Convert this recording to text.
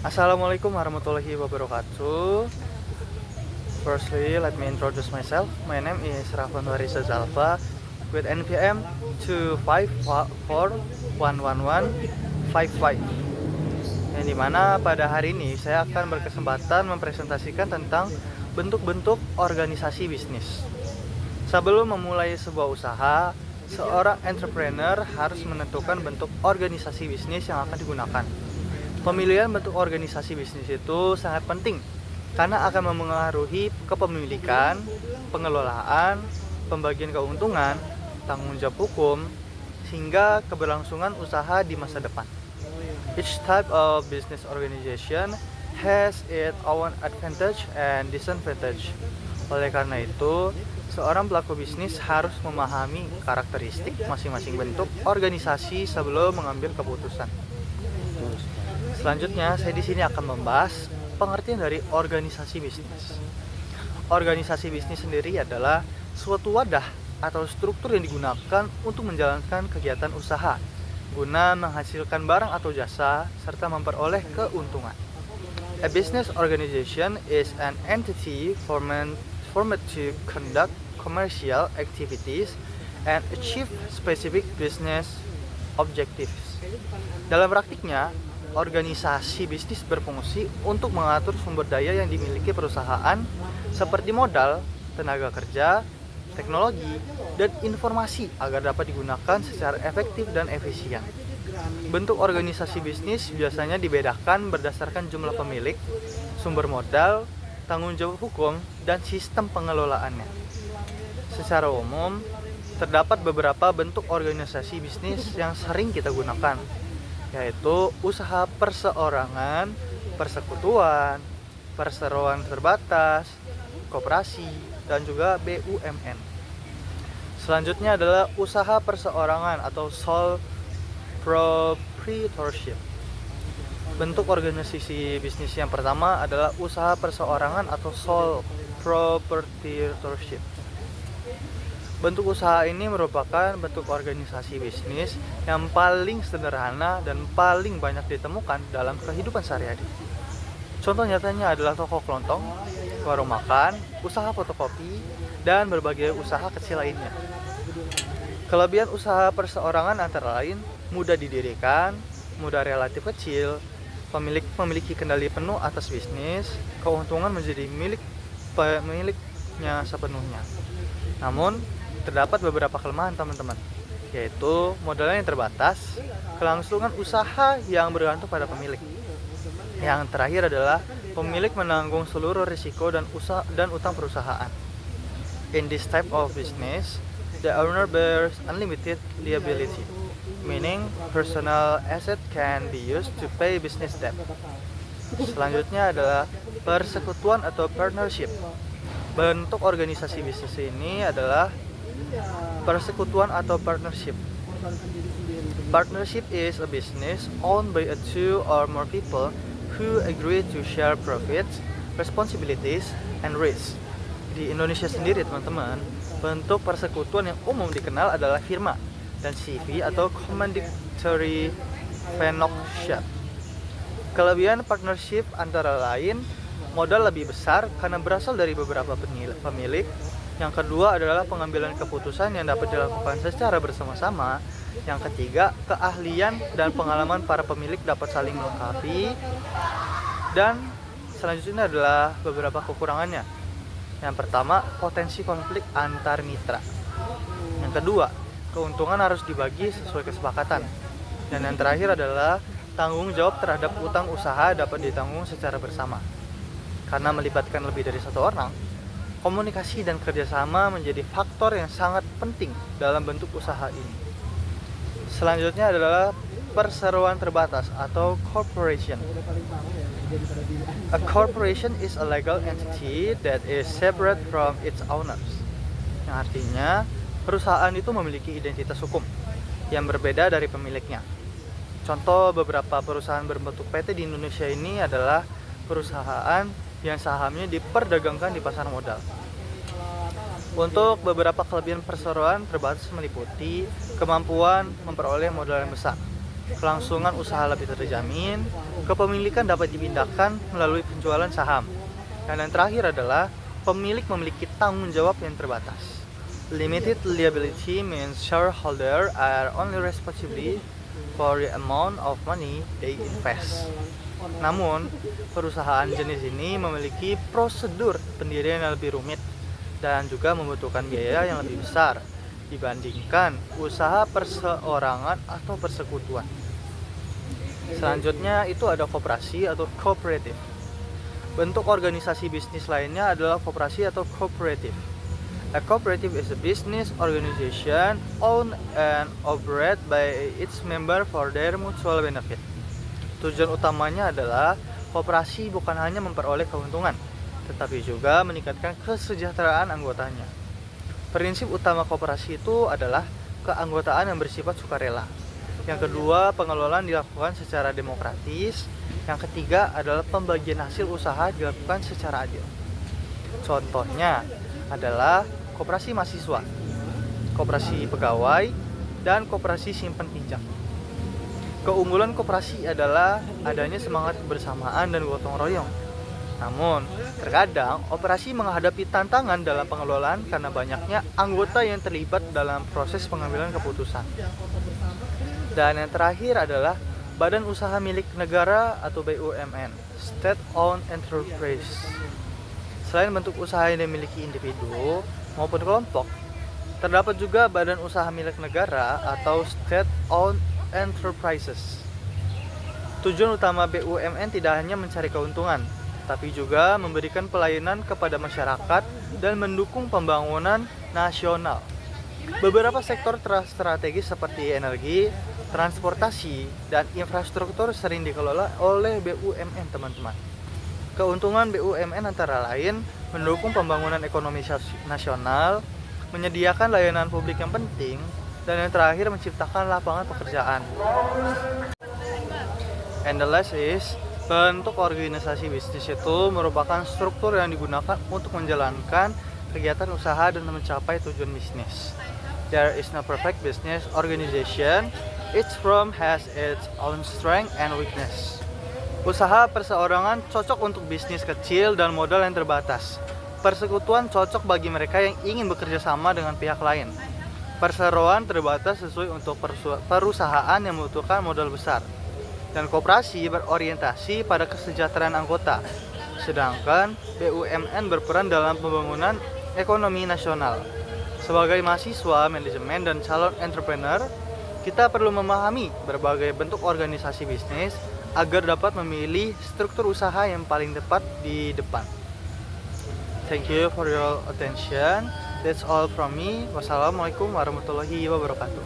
Assalamualaikum warahmatullahi wabarakatuh. Firstly, let me introduce myself. My name is Rafan Warisa Zalfa with NPM 254111155. Yang dimana pada hari ini saya akan berkesempatan mempresentasikan tentang bentuk-bentuk organisasi bisnis. Sebelum memulai sebuah usaha, seorang entrepreneur harus menentukan bentuk organisasi bisnis yang akan digunakan. Pemilihan bentuk organisasi bisnis itu sangat penting karena akan mempengaruhi kepemilikan, pengelolaan, pembagian keuntungan, tanggung jawab hukum, hingga keberlangsungan usaha di masa depan. Each type of business organization has its own advantage and disadvantage. Oleh karena itu, seorang pelaku bisnis harus memahami karakteristik masing-masing bentuk organisasi sebelum mengambil keputusan. Selanjutnya, saya di sini akan membahas pengertian dari organisasi bisnis. Organisasi bisnis sendiri adalah suatu wadah atau struktur yang digunakan untuk menjalankan kegiatan usaha guna menghasilkan barang atau jasa serta memperoleh keuntungan. A business organization is an entity formed to conduct commercial activities and achieve specific business objectives. Dalam praktiknya, organisasi bisnis berfungsi untuk mengatur sumber daya yang dimiliki perusahaan seperti modal, tenaga kerja, teknologi, dan informasi agar dapat digunakan secara efektif dan efisien. Bentuk organisasi bisnis biasanya dibedakan berdasarkan jumlah pemilik, sumber modal, tanggung jawab hukum, dan sistem pengelolaannya. Secara umum, terdapat beberapa bentuk organisasi bisnis yang sering kita gunakan, yaitu usaha perseorangan, persekutuan, perseroan terbatas, koperasi, dan juga BUMN. Selanjutnya adalah usaha perseorangan atau sole proprietorship. Bentuk organisasi bisnis yang pertama adalah usaha perseorangan atau sole proprietorship. Bentuk usaha ini merupakan bentuk organisasi bisnis yang paling sederhana dan paling banyak ditemukan dalam kehidupan sehari-hari. Contoh nyatanya adalah toko kelontong, warung makan, usaha fotokopi, dan berbagai usaha kecil lainnya. Kelebihan usaha perseorangan antara lain mudah didirikan, mudah relatif kecil, memiliki kendali penuh atas bisnis, keuntungan menjadi milik pemiliknya sepenuhnya. Namun, terdapat beberapa kelemahan teman-teman, yaitu modalnya yang terbatas, kelangsungan usaha yang bergantung pada pemilik. Yang terakhir adalah pemilik menanggung seluruh risiko dan utang perusahaan. In this type of business, the owner bears unlimited liability, meaning personal asset can be used to pay business debt. Selanjutnya adalah persekutuan atau partnership. Bentuk organisasi bisnis ini adalah persekutuan atau partnership. Partnership is a business owned by two or more people who agree to share profits, responsibilities, and risks. Di Indonesia sendiri teman-teman, bentuk persekutuan yang umum dikenal adalah firma dan CV atau commanditory vennootschap. Kelebihan partnership antara lain modal lebih besar karena berasal dari beberapa pemilik. Yang kedua adalah pengambilan keputusan yang dapat dilakukan secara bersama-sama. Yang ketiga, keahlian dan pengalaman para pemilik dapat saling melengkapi. Dan selanjutnya adalah beberapa kekurangannya. Yang pertama, potensi konflik antar mitra. Yang kedua, keuntungan harus dibagi sesuai kesepakatan. Dan yang terakhir adalah tanggung jawab terhadap utang usaha dapat ditanggung secara bersama. Karena melibatkan lebih dari satu orang, komunikasi dan kerjasama menjadi faktor yang sangat penting dalam bentuk usaha ini. Selanjutnya adalah perseroan terbatas atau corporation. A corporation is a legal entity that is separate from its owners. Yang artinya, perusahaan itu memiliki identitas hukum yang berbeda dari pemiliknya. Contoh beberapa perusahaan berbentuk PT di Indonesia ini adalah perusahaan yang sahamnya diperdagangkan di pasar modal. Untuk beberapa kelebihan perseroan terbatas meliputi kemampuan memperoleh modal yang besar, kelangsungan usaha lebih terjamin, kepemilikan dapat dipindahkan melalui penjualan saham, dan yang terakhir adalah pemilik memiliki tanggung jawab yang terbatas. Limited liability means shareholders are only responsible for the amount of money they invest. Namun, perusahaan jenis ini memiliki prosedur pendirian yang lebih rumit dan juga membutuhkan biaya yang lebih besar dibandingkan usaha perseorangan atau persekutuan. Selanjutnya itu ada koperasi atau cooperative. Bentuk organisasi bisnis lainnya adalah koperasi atau cooperative. A cooperative is a business organization owned and operated by its member for their mutual benefit. Tujuan utamanya adalah koperasi bukan hanya memperoleh keuntungan, tetapi juga meningkatkan kesejahteraan anggotanya. Prinsip utama koperasi itu adalah keanggotaan yang bersifat sukarela. Yang kedua, pengelolaan dilakukan secara demokratis. Yang ketiga adalah pembagian hasil usaha dilakukan secara adil. Contohnya adalah koperasi mahasiswa, koperasi pegawai, dan koperasi simpan pinjam. Keunggulan koperasi adalah adanya semangat kebersamaan dan gotong royong. Namun, terkadang operasi menghadapi tantangan dalam pengelolaan karena banyaknya anggota yang terlibat dalam proses pengambilan keputusan. Dan yang terakhir adalah badan usaha milik negara atau BUMN, State Owned Enterprise. Selain bentuk usaha yang dimiliki individu maupun kelompok, terdapat juga badan usaha milik negara atau State Owned Enterprises. Tujuan utama BUMN tidak hanya mencari keuntungan, tapi juga memberikan pelayanan kepada masyarakat dan mendukung pembangunan nasional. Beberapa sektor strategis seperti energi, transportasi, dan infrastruktur sering dikelola oleh BUMN, teman-teman. Keuntungan BUMN antara lain mendukung pembangunan ekonomi nasional, menyediakan layanan publik yang penting, dan yang terakhir menciptakan lapangan pekerjaan. And the last is, bentuk organisasi bisnis itu merupakan struktur yang digunakan untuk menjalankan kegiatan usaha dan mencapai tujuan bisnis. There is no perfect business organization. Each firm has its own strength and weakness. Usaha perseorangan cocok untuk bisnis kecil dan modal yang terbatas. Persekutuan cocok bagi mereka yang ingin bekerja sama dengan pihak lain. Perseroan terbatas sesuai untuk perusahaan yang membutuhkan modal besar. Dan koperasi berorientasi pada kesejahteraan anggota. Sedangkan BUMN berperan dalam pembangunan ekonomi nasional. Sebagai mahasiswa, manajemen, dan calon entrepreneur, kita perlu memahami berbagai bentuk organisasi bisnis agar dapat memilih struktur usaha yang paling tepat di depan. Thank you for your attention. That's all from me. Wassalamualaikum warahmatullahi wabarakatuh.